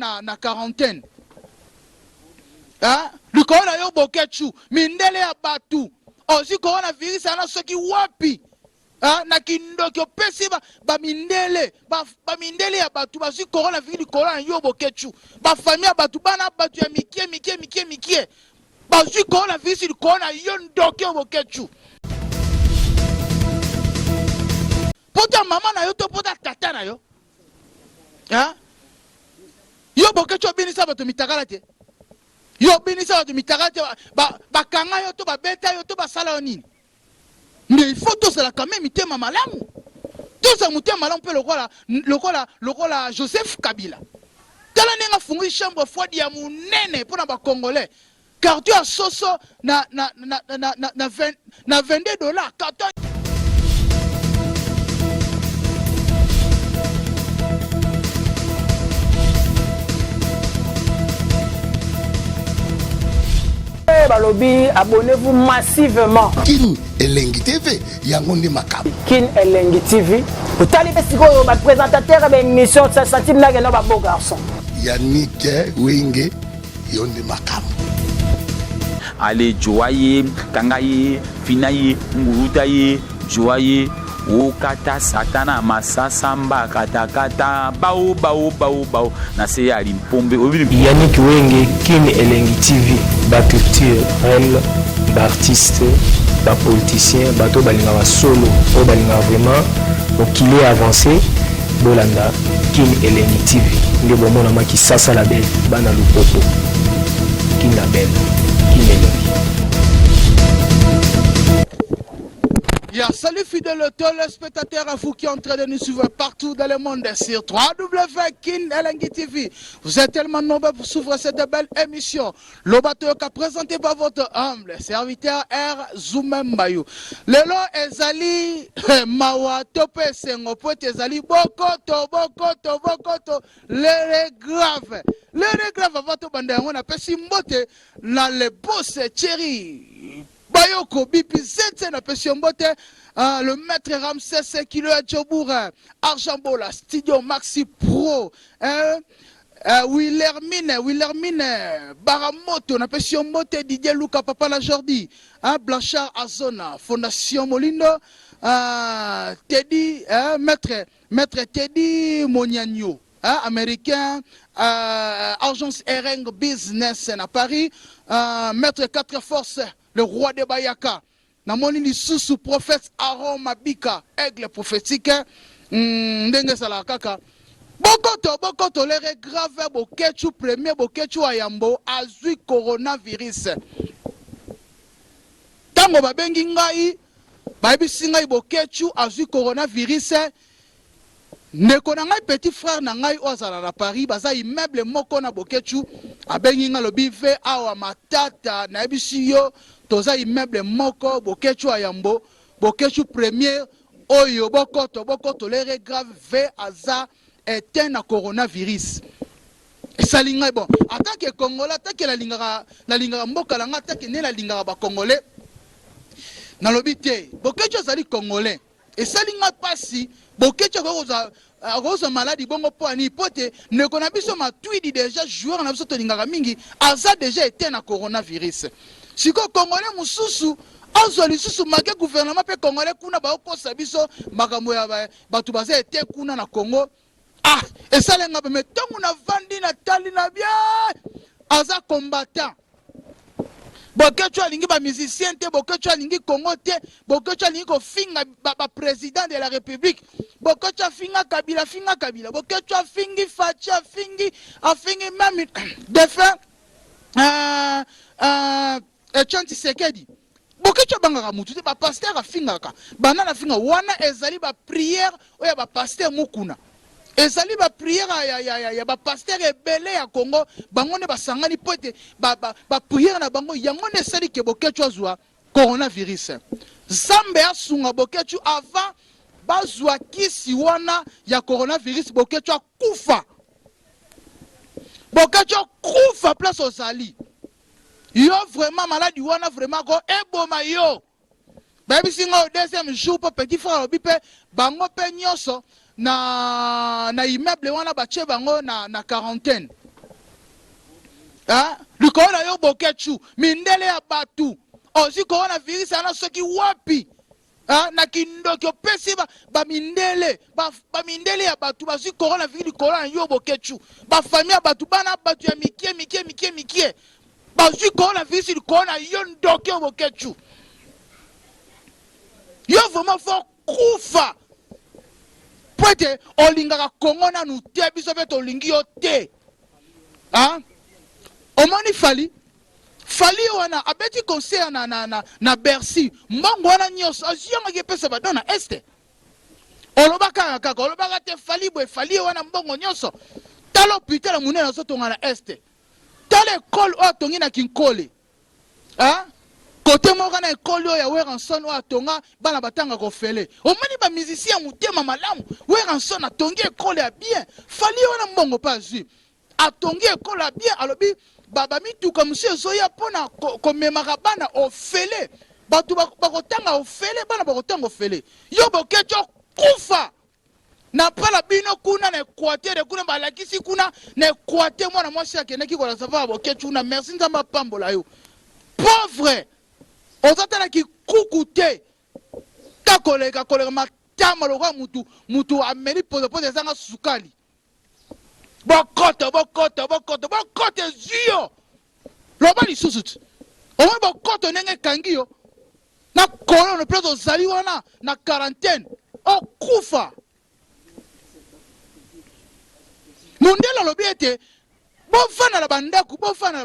na quarantaine. Ah, le corona yo bokechu, mindele ya batu. Aussi coronavirus ana soki wapi. Ah, na kindoki opesi ba mindele, ba mindele ya batu basi coronavirus corona yo bokechu. Ba famille ya batu bana batu ya mikie. Basi coronavirus corona yo ndoki yo bokechu. Pota mama na yo to pota tata na yo. Ah? Yo bokechu binisa bato mitakala te. Yo binisa bato mitakala te ba kanga yo to ba beta yo to ba sala onini. Mais il faut tout cela quand même mitema malamu. Tout ça mutema malamu pe lokola Joseph Kabila. Tala nenga fungi chambre fwadi ya munene pona ba congolais. Car tu as soso na $22 carton. Balobi, abonnez-vous massivement. Kin Elengi TV, Yangonde Makam. Kin Elengi TV. Vous allez voir le présentateur de l'émission, ça s'attire là, il y a un beau garçon. Yannick Wenge, Yonde Makam. Allez, joye, kangaye, finaye, ngurutaye, joye. Okata satana masasamba kata bao na se ya limpombe Yannick Wenge Kin Elengi TV ba culturel ba artiste ba politicien bato balinga ba solo o balinga vraiment okile avancé bolanda Kin Elengi TV nge bomona maki sasa la belle bana lupopo Kin la belle Kin Elengi. Salut fidèles téléspectateurs, à vous qui êtes en train de nous suivre partout dans le monde sur www.Kin Elengi TV. Vous êtes tellement nombreux pour suivre cette belle émission. Le bateau est présenté par votre humble serviteur R. Zoumem Bayou. Lelo ezali mawa tope sengo pote ezali bokoto lere grave. Lere grave avant to bande on a pesi mbote na le boss Thierry Bayoko Bipi Zete na pesi mbote. Le maître Ramsès Kilo Djobour, Arjambola, Studio Maxi Pro, Willermine, Baramoto, Napession Mote, Didier Luca, Papa la Jordi, Blanchard Azona, Fondation Molindo, Teddy, Maître Teddy Moniagno, américain, Agence Ering Business à Paris, Maître 4 Forces, le roi de Bayaka. Namoni ni susu prophète Aaron Mabika aigle prophétique ndenge sala kaka bokoto lere grave bokechu premier bokechu ayambo azui coronavirus tango babengi ngai bayebisi ngai bokechu azui coronavirus ndeko na ngai petit frère na ngai ozala na Paris baza immeuble moko na bokechu abengi ngai lobi ve awa matata na yebisi yo toza immeuble moko bokechu ayambo bokechu premier oyo bokoto lere grave ve aza éteint na coronavirus esali ngai bon atake congolais atake la lingaka mboka langa atake ne la lingaka ba congolais na lobi te bokechu azali congolais esali ngai pasi bokechu akoza maladi bongo po ani pote ndeko na biso matwidi déjà joueur na biso tolingaka mingi aza déjà éteint na coronavirus. Siko congolais mususu azwa lisusu make gouvernement pe congolais kuna baokosa biso makambo ya bato baza ete kuna na Congo esalenga me ntongo na vandi na tali na bien aza combattant bokechu alingi ba musicien te bokechu alingi Congo te bokechu alingi kofinga ba président de la république bokechu afinga Kabila bokechu afingi Fachi afingi même de fait Etienne Sekedi bokechu bangaka mutu te ba pasteur afingaka banana finga wana ezali ba prière oya ba pasteur mukuna ezali ba prière ya ba pasteur ebele ya Congo bango ne basangani pote ba prière na bango yango ne sali ke bokechu azwa coronavirus Zambe asunga bokechu avant bazwa kisi wana ya coronavirus bokechu akufa place ozali yo vraiment malade wana vraiment ko eboma yo baby singa au deuxième jour pour petit frère obipe bango pe nyonso na immeuble wana bache bango na quarantaine likolo na yo bokechu mindele ya batu ozi coronavirus ana soki wapi na kindoki opesi bamindele bamindele ya batu bazwi coronavirus likolo na yo bokechu bafamille ya batu bana batu ya mikie bazwi coronavirus likolo na yo ndoki yo bokechu yo vraiment fo kufa po ete olingaka kongo nanu te biso mpe tolingi yo te omoni fali wana abeti conseil na Bercy mbongo wana nyonso aziyangaki epesa bado na este olobaka kaka olobaka te fali wana mbongo nyonso tala hôpital ya monene azotonga na este tala ekole oyo atongi na kinkole kote moko na ekole oyo ya Weranson oyo atonga bana batanga kofele omoni bamusicien ya motema malamu Weranson atongi ekole ya bien fali wana mbongo mpe azwi atongi ekole ya bien alobi bamituka mosu ezoya mpona komemaka bana ofele bato bakotanga ofele bana bakotanga ofele yo bokecho kufa na pala bino kuna na Equateur kuna balakisi kuna na Equateur mwana mwasi akendaki kolasa pa bokecho kuna merci nzambe apambola yo pauvre ozatalaki kuku te koleka matama lokwa mutu ameli pozopozo ezanga sukali bokoto ezio loba lisusu te omoi bokoto ndenge ekangi yo na kolono mpe ozali wana na quarantaine okufa mondele alobi ete bofanda na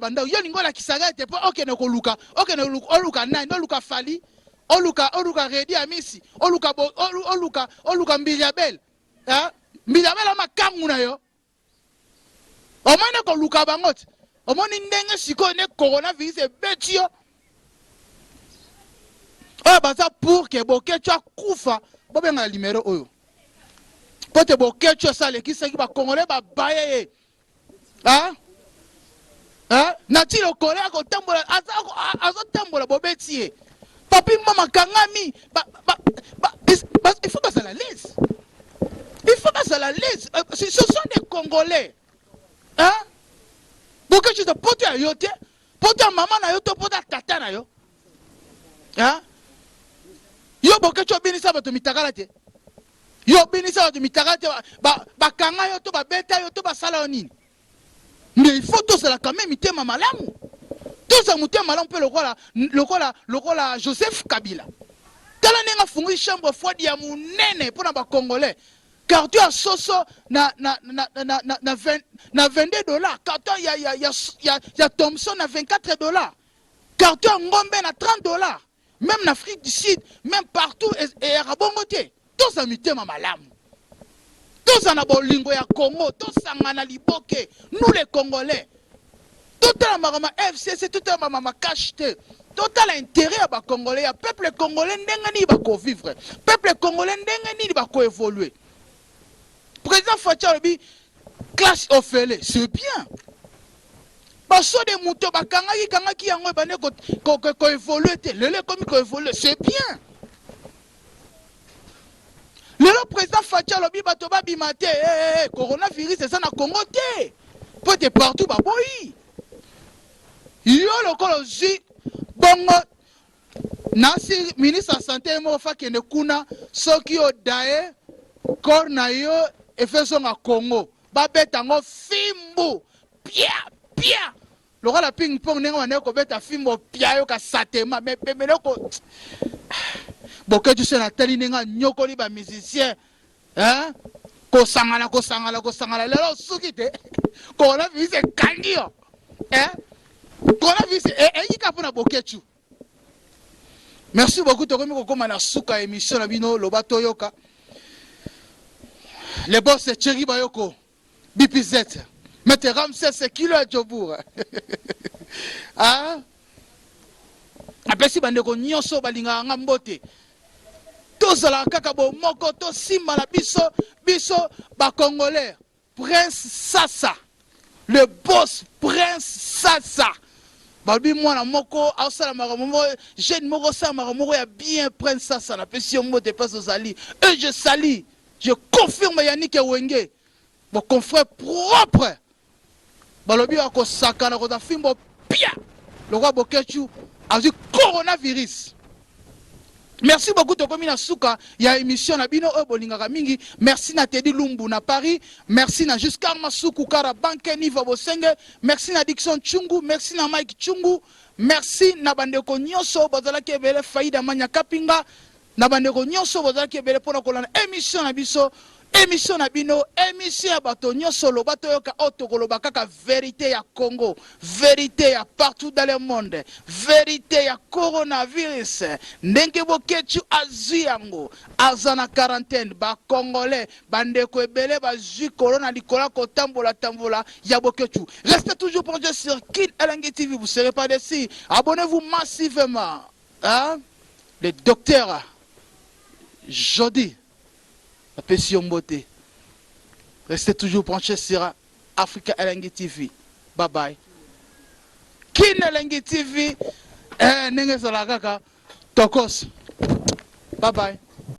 bandako yo ningo olakisaka ete mpo okende koluka oluka nani oluka fali oluka redi amisi oluka mbiliabel mbiliabel amakangu na yo omoni koluka bango te omoni ndenge sikoyo ne coronavirus ebeti yo oyo baza pour ke bokecho akufa bobengana limero oyo po te bokecho esalekisaki bakongole babaye ye na ti lokolo ya kotambola azotambola bobeti ye papi mama kangami il faut bazala lise ce sont des Congolais bokecho te poto ya yo te poto ya mama na yo to poto ya tata na yo yo bokecho obinisa bato mitakala te yo obinisa bato mitakala te bakanga yo to babeta yo to basala yo nini mais il faut tozala quand même mitema malamu tozala motema malamu mpe lokola Joseph Kabila tala ndenge afunguli chambre froide ya monene mpona bakongolais carton ya soso na $22 carton ya Thomson na $24 carton ya ngombe na $30 même en Afrique du Sud même partout et rabongo te tozala mitema malamu tozala na bolingo ya Congo tosangana liboke nous les Congolais totala makama FCC totala makama cash te totala intérêt ya bakongolais ya peuple congolais ndenge nini bakovivre peuple congolais ndenge nini bakoévoluer président Fatia alobi classe ofele c'est bien baso de moto bakangaki yango ebande koévoluer te lelo ekomi koévoluer c'est bien lelo président Fatia alobi bato babima te coronavirus eza na Congo te po te partout baboyi yo lokolo ozwi bongo nasi ministre ya santé moko fakende kuna soki odaye corps na yo efesonga Congo babeta yango fimbu pia lokola ping pong ndenge bande kobeta fimbo pia yo kasatema meloko boketu se natali ndenge anyokoli bamusicien kosangana lelo osuki te coronavirus ekangi yo coronavirus eyika mpona boketu. Merci beaucoup tokomi kokoma na suka émission na bino loba toyoka le boss Thierry Bayoko BPZ Mete Ramsès kilo ya Jobour apesi bandeko nyonso balingaka nga mbote tozala kaka bomoko tosimba na biso bakongolais Prince Sassa le boss Prince Sassa balbi mwana moko asala makambo jeune moko sala makambo ya bien Prince Sassa na pesi mbote passe aux ali et je salue je confirme Yannick Wenge mon confrère propre balobi akosakana kota fimbo pia lokwa bokechu azwi coronavirus. Merci beaucoup de komina suka ya émission na bino bolingaka mingi. Merci na Teddy Lumbu na Paris, merci na Jusqu'à Masuku Kara Banke Niva Bosenge, merci na Dixon Chungu, merci na Mike Chungu, merci na bandeko nyonso bazala kebele faida manya kapinga, na bandeko nyonso bazala kebele pona kolana émission na biso. Émission na bino, émission ya bato nyonso lobato yoka otokoloba kaka vérité ya Congo, vérité ya partout dans le monde, vérité ya coronavirus. Ndenge bokechu azui yango, azana quarantaine, ba congolais, bandeko ebele bazui corona likola kotambola tambola ya bokechu. Restez toujours branchés sur Kin Elengi TV, vous serez pas déçus. Abonnez-vous massivement. Hein? Le docteur Jody. La passion beauté. Restez toujours branchés sur Africa Elengi TV. Bye bye. Kin Elengi TV. Nenge Zolagaka. Tokos. Bye bye.